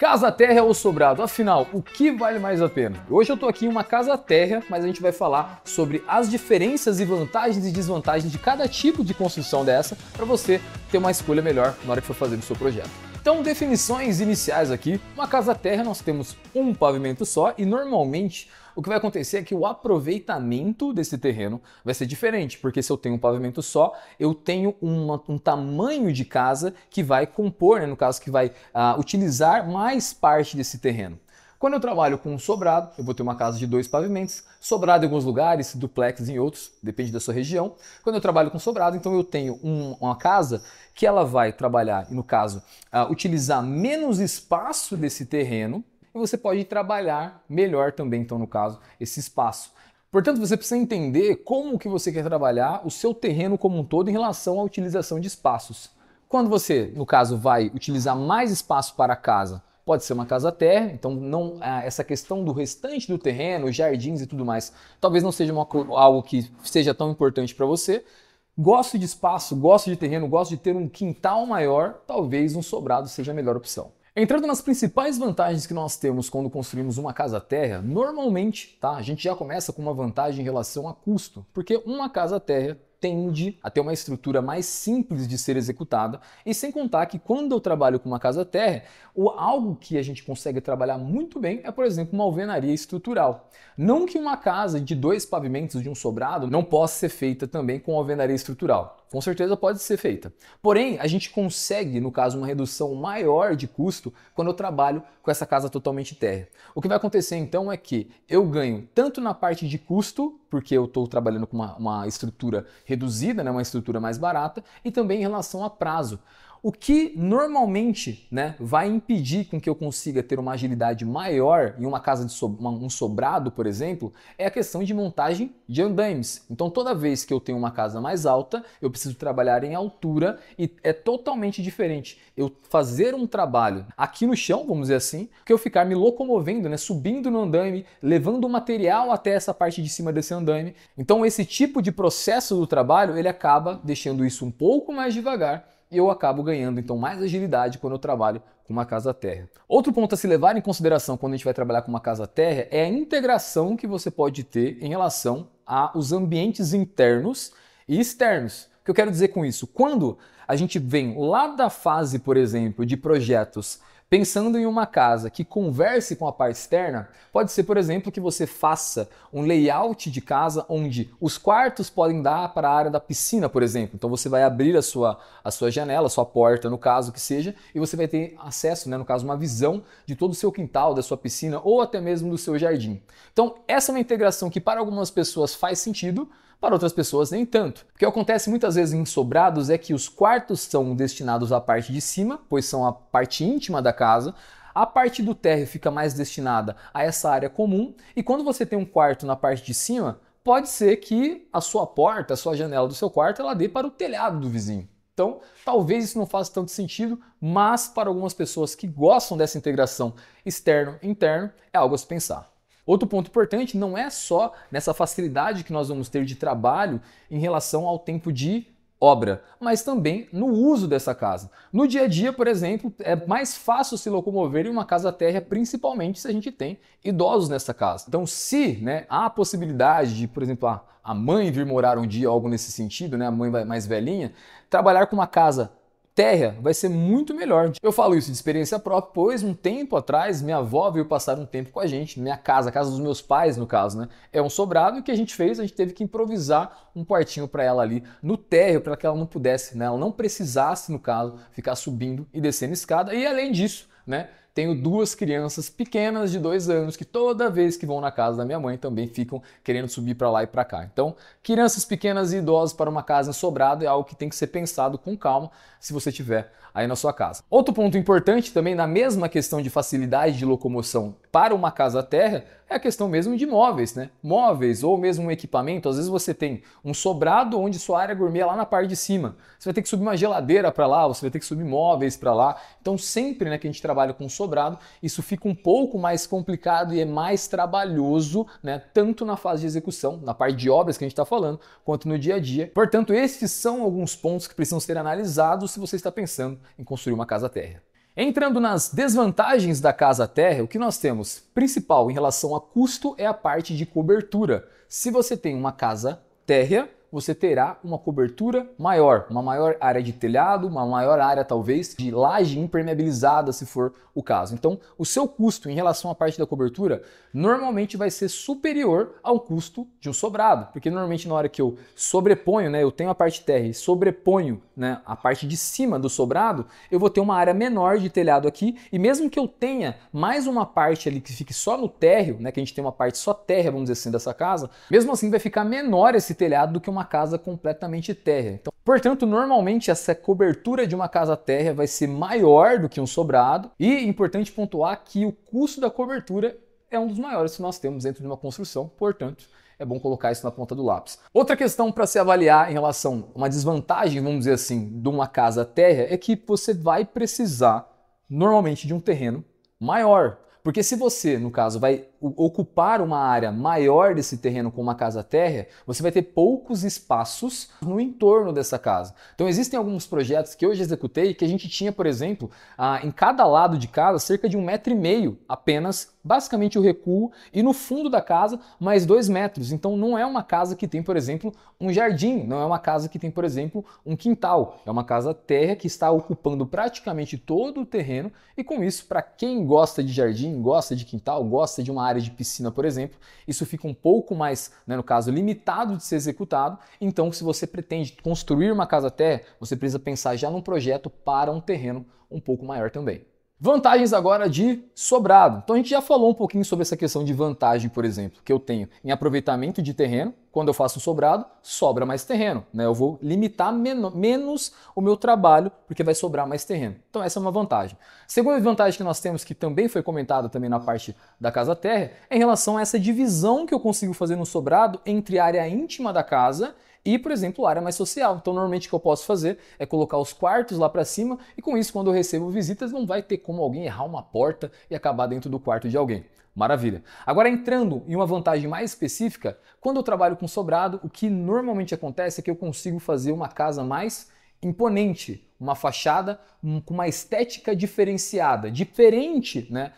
Casa térrea ou sobrado? Afinal, o que vale mais a pena? Hoje eu tô aqui em uma casa térrea, mas a gente vai falar sobre as diferenças e vantagens e desvantagens de cada tipo de construção dessa para você ter uma escolha melhor na hora que for fazer o seu projeto. Então, definições iniciais aqui. Uma casa térrea nós temos um pavimento só e normalmente o que vai acontecer é que o aproveitamento desse terreno vai ser diferente, porque se eu tenho um pavimento só, eu tenho um tamanho de casa que vai compor, né, no caso que vai utilizar mais parte desse terreno. Quando eu trabalho com sobrado, eu vou ter uma casa de 2 pavimentos, sobrado em alguns lugares, duplex em outros, depende da sua região. Quando eu trabalho com sobrado, então eu tenho uma casa que ela vai trabalhar, no caso, utilizar menos espaço desse terreno, e você pode trabalhar melhor também, então, no caso, esse espaço. Portanto, você precisa entender como que você quer trabalhar o seu terreno como um todo em relação à utilização de espaços. Quando você, no caso, vai utilizar mais espaço para a casa, pode ser uma casa térrea, então não, essa questão do restante do terreno, jardins e tudo mais, talvez não seja algo que seja tão importante para você. Gosto de espaço, gosto de terreno, gosto de ter um quintal maior, talvez um sobrado seja a melhor opção. Entrando nas principais vantagens que nós temos quando construímos uma casa térrea, normalmente, tá, a gente já começa com uma vantagem em relação a custo, porque uma casa térrea tende a ter uma estrutura mais simples de ser executada, e sem contar que quando eu trabalho com uma casa térrea, algo que a gente consegue trabalhar muito bem é, por exemplo, uma alvenaria estrutural. Não que uma casa de 2 pavimentos de um sobrado não possa ser feita também com alvenaria estrutural. Com certeza pode ser feita. Porém, a gente consegue, no caso, uma redução maior de custo quando eu trabalho com essa casa totalmente térrea. O que vai acontecer então é que eu ganho tanto na parte de custo, porque eu estou trabalhando com uma estrutura reduzida, né, uma estrutura mais barata, e também em relação a prazo. O que normalmente, né, vai impedir com que eu consiga ter uma agilidade maior em uma casa de um sobrado, por exemplo, é a questão de montagem de andaimes. Então toda vez que eu tenho uma casa mais alta, eu preciso trabalhar em altura e é totalmente diferente eu fazer um trabalho aqui no chão, vamos dizer assim, que eu ficar me locomovendo, né, subindo no andaime, levando o material até essa parte de cima desse andaime. Então esse tipo de processo do trabalho, ele acaba deixando isso um pouco mais devagar, e eu acabo ganhando então mais agilidade quando eu trabalho com uma casa térrea. Outro ponto a se levar em consideração quando a gente vai trabalhar com uma casa térrea é a integração que você pode ter em relação aos ambientes internos e externos. O que eu quero dizer com isso? Quando a gente vem lá da fase, por exemplo, de projetos, pensando em uma casa que converse com a parte externa, pode ser, por exemplo, que você faça um layout de casa onde os quartos podem dar para a área da piscina, por exemplo. Então você vai abrir a sua janela, a sua porta, no caso que seja, e você vai ter acesso, né, no caso, uma visão de todo o seu quintal, da sua piscina ou até mesmo do seu jardim. Então essa é uma integração que para algumas pessoas faz sentido, para outras pessoas nem tanto. O que acontece muitas vezes em sobrados é que os quartos são destinados à parte de cima, pois são a parte íntima da casa. A parte do térreo fica mais destinada a essa área comum. E quando você tem um quarto na parte de cima, pode ser que a sua porta, a sua janela do seu quarto, ela dê para o telhado do vizinho. Então, talvez isso não faça tanto sentido, mas para algumas pessoas que gostam dessa integração externo-interno, é algo a se pensar. Outro ponto importante não é só nessa facilidade que nós vamos ter de trabalho em relação ao tempo de obra, mas também no uso dessa casa. No dia a dia, por exemplo, é mais fácil se locomover em uma casa térrea, principalmente se a gente tem idosos nessa casa. Então, se, né, há a possibilidade de, por exemplo, a mãe vir morar um dia, algo nesse sentido, né, a mãe mais velhinha, trabalhar com uma casa térrea vai ser muito melhor. Eu falo isso de experiência própria, pois um tempo atrás minha avó veio passar um tempo com a gente, minha casa, a casa dos meus pais no caso, né? É um sobrado e o que a gente fez? A gente teve que improvisar um quartinho para ela ali no térreo, para que ela não pudesse, né? Ela não precisasse, no caso, ficar subindo e descendo escada. E além disso, né? Tenho 2 crianças pequenas de 2 anos que toda vez que vão na casa da minha mãe também ficam querendo subir para lá e para cá. Então, crianças pequenas e idosos para uma casa sobrada é algo que tem que ser pensado com calma se você tiver aí na sua casa. Outro ponto importante também na mesma questão de facilidade de locomoção para uma casa térrea é a questão mesmo de móveis, né? Móveis ou mesmo um equipamento. Às vezes você tem um sobrado onde sua área gourmet é lá na parte de cima. Você vai ter que subir uma geladeira para lá, você vai ter que subir móveis para lá. Então sempre, né, que a gente trabalha com sobrado, isso fica um pouco mais complicado e é mais trabalhoso, né, tanto na fase de execução, na parte de obras que a gente está falando, quanto no dia a dia. Portanto, esses são alguns pontos que precisam ser analisados se você está pensando em construir uma casa térrea. Entrando nas desvantagens da casa térrea, o que nós temos? Principal em relação a custo é a parte de cobertura. Se você tem uma casa térrea, você terá uma cobertura maior, uma maior área de telhado, uma maior área talvez de laje impermeabilizada, se for o caso. Então, o seu custo em relação à parte da cobertura normalmente vai ser superior ao custo de um sobrado, porque normalmente na hora que eu sobreponho, né, eu tenho a parte térrea e sobreponho, né, a parte de cima do sobrado, eu vou ter uma área menor de telhado aqui, e mesmo que eu tenha mais uma parte ali que fique só no térreo, né, que a gente tem uma parte só térrea, vamos dizer assim, dessa casa, mesmo assim vai ficar menor esse telhado do que uma casa completamente térrea. Então, portanto, normalmente essa cobertura de uma casa térrea vai ser maior do que um sobrado, e é importante pontuar que o custo da cobertura é um dos maiores que nós temos dentro de uma construção, portanto, é bom colocar isso na ponta do lápis. Outra questão para se avaliar em relação a uma desvantagem, vamos dizer assim, de uma casa térrea é que você vai precisar normalmente de um terreno maior. Porque se você, no caso, vai ocupar uma área maior desse terreno com uma casa térrea, você vai ter poucos espaços no entorno dessa casa. Então existem alguns projetos que eu já executei que a gente tinha, por exemplo, em cada lado de casa cerca de 1,5 m apenas, basicamente o recuo, e no fundo da casa mais 2 metros. Então não é uma casa que tem, por exemplo, um jardim, não é uma casa que tem, por exemplo, um quintal. É uma casa térrea que está ocupando praticamente todo o terreno, e com isso, para quem gosta de jardim, gosta de quintal, gosta de uma área de piscina, por exemplo, isso fica um pouco mais, né, no caso, limitado de ser executado. Então, se você pretende construir uma casa térrea, você precisa pensar já num projeto para um terreno um pouco maior também. Vantagens agora de sobrado. Então a gente já falou um pouquinho sobre essa questão de vantagem, por exemplo, que eu tenho em aproveitamento de terreno. Quando eu faço um sobrado, sobra mais terreno, né? Eu vou limitar menos o meu trabalho, porque vai sobrar mais terreno. Então essa é uma vantagem. Segunda vantagem que nós temos, que também foi comentada também na parte da casa térrea, é em relação a essa divisão que eu consigo fazer no sobrado entre a área íntima da casa e, por exemplo, a área mais social. Então, normalmente o que eu posso fazer é colocar os quartos lá para cima, e com isso, quando eu recebo visitas, não vai ter como alguém errar uma porta e acabar dentro do quarto de alguém. Maravilha. Agora, entrando em uma vantagem mais específica, quando eu trabalho com sobrado, o que normalmente acontece é que eu consigo fazer uma casa mais imponente, uma fachada com uma estética diferenciada, diferente, né,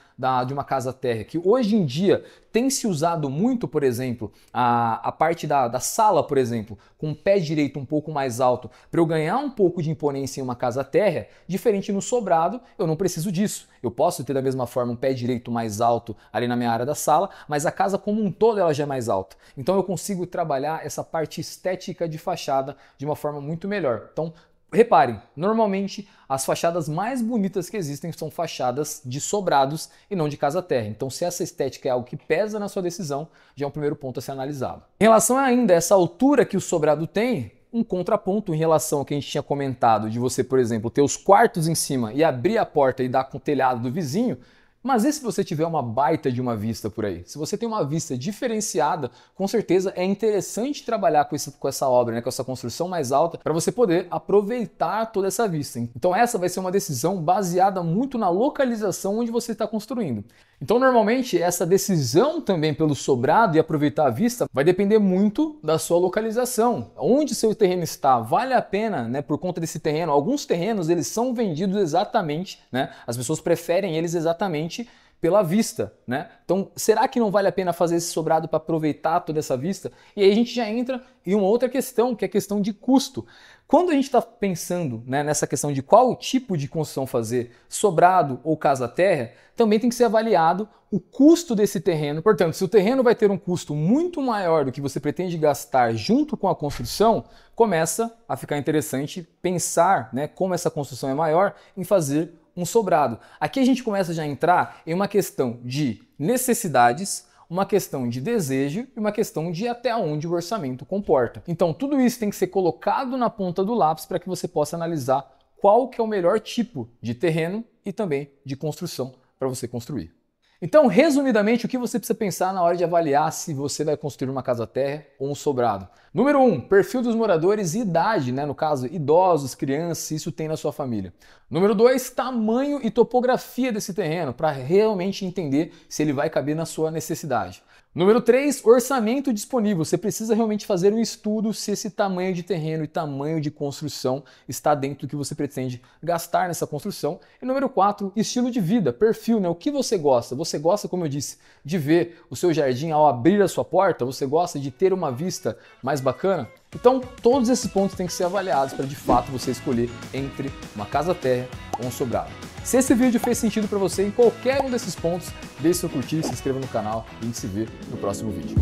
de uma casa térrea, que hoje em dia tem se usado muito, por exemplo, a parte da sala, por exemplo, com o pé direito um pouco mais alto, para eu ganhar um pouco de imponência em uma casa térrea. Diferente no sobrado, eu não preciso disso. Eu posso ter da mesma forma um pé direito mais alto ali na minha área da sala, mas a casa como um todo ela já é mais alta. Então eu consigo trabalhar essa parte estética de fachada de uma forma muito melhor. Então, reparem, normalmente as fachadas mais bonitas que existem são fachadas de sobrados e não de casa térrea. Então, se essa estética é algo que pesa na sua decisão, já é um primeiro ponto a ser analisado. Em relação ainda a essa altura que o sobrado tem, um contraponto em relação ao que a gente tinha comentado de você, por exemplo, ter os quartos em cima e abrir a porta e dar com o telhado do vizinho. Mas e se você tiver uma baita de uma vista por aí? Se você tem uma vista diferenciada, com certeza é interessante trabalhar com essa obra, né, com essa construção mais alta, para você poder aproveitar toda essa vista. Então essa vai ser uma decisão baseada muito na localização onde você está construindo. Então normalmente essa decisão também pelo sobrado e aproveitar a vista vai depender muito da sua localização. Onde seu terreno está, vale a pena, né, por conta desse terreno? Alguns terrenos eles são vendidos exatamente, né, as pessoas preferem eles exatamente pela vista, né? Então, será que não vale a pena fazer esse sobrado para aproveitar toda essa vista? E aí a gente já entra em uma outra questão, que é a questão de custo. Quando a gente está pensando, né, nessa questão de qual tipo de construção fazer, sobrado ou casa térrea, também tem que ser avaliado o custo desse terreno. Portanto, se o terreno vai ter um custo muito maior do que você pretende gastar junto com a construção, começa a ficar interessante pensar, né, como essa construção é maior, em fazer um sobrado. Aqui a gente começa já a entrar em uma questão de necessidades, uma questão de desejo e uma questão de até onde o orçamento comporta. Então tudo isso tem que ser colocado na ponta do lápis para que você possa analisar qual que é o melhor tipo de terreno e também de construção para você construir. Então, resumidamente, o que você precisa pensar na hora de avaliar se você vai construir uma casa térrea ou um sobrado? Número 1, perfil dos moradores e idade, né? No caso, idosos, crianças, se isso tem na sua família. Número 2, tamanho e topografia desse terreno, para realmente entender se ele vai caber na sua necessidade. Número 3, orçamento disponível. Você precisa realmente fazer um estudo se esse tamanho de terreno e tamanho de construção está dentro do que você pretende gastar nessa construção. E número 4, estilo de vida, perfil, né? O que você gosta? Você gosta, como eu disse, de ver o seu jardim ao abrir a sua porta? Você gosta de ter uma vista mais bacana? Então, todos esses pontos têm que ser avaliados para de fato você escolher entre uma casa-terra ou um sobrado. Se esse vídeo fez sentido para você em qualquer um desses pontos, deixe seu curtir, se inscreva no canal e a gente se vê no próximo vídeo.